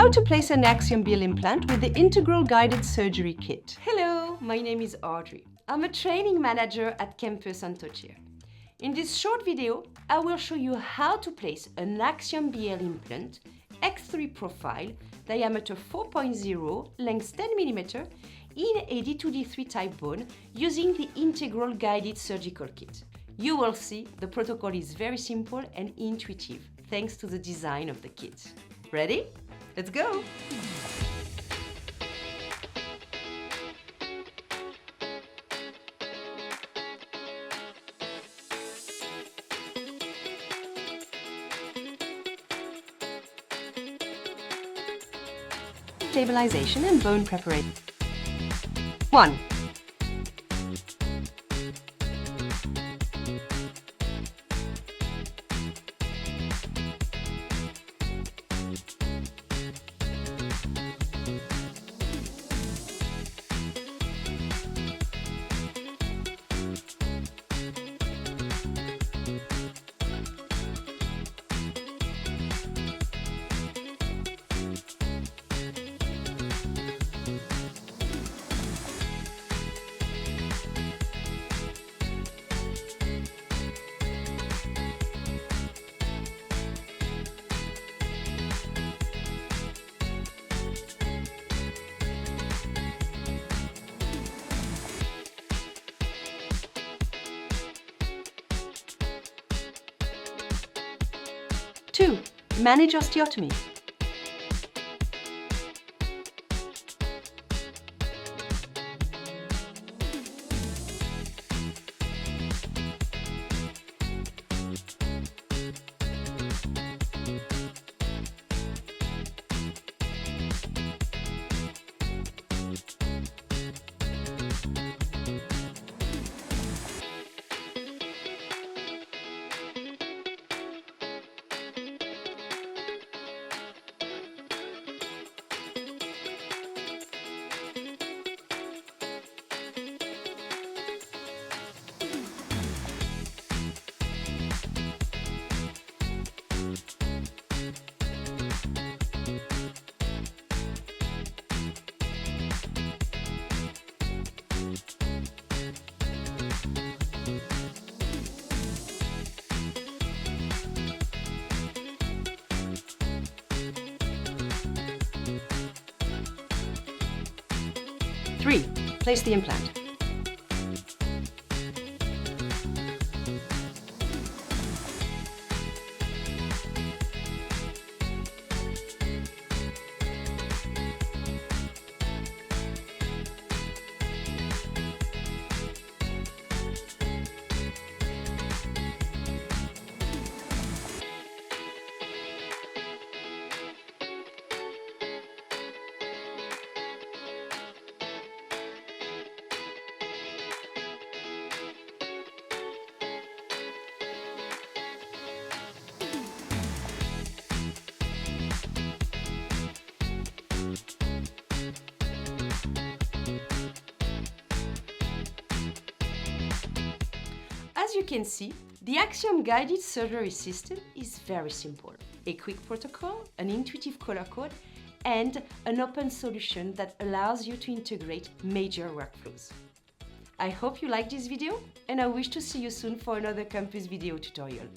How to place an Axiom BL implant with the Integral Guided Surgery Kit. Hello, my name is Audrey. I'm a training manager at Campus Antiochia. In this short video, I will show you how to place an Axiom BL implant, X3 profile, diameter 4.0, length 10 mm, in a D2D3 type bone using the Integral Guided Surgical Kit. You will see the protocol is very simple and intuitive thanks to the design of the kit. Ready? Let's go! Stabilization and bone preparation. 1. Two, manage osteotomy. 3. Place the implant. As you can see, the Axiom guided surgery system is very simple. A quick protocol, an intuitive color code, and an open solution that allows you to integrate major workflows. I hope you liked this video, and I wish to see you soon for another campus video tutorial.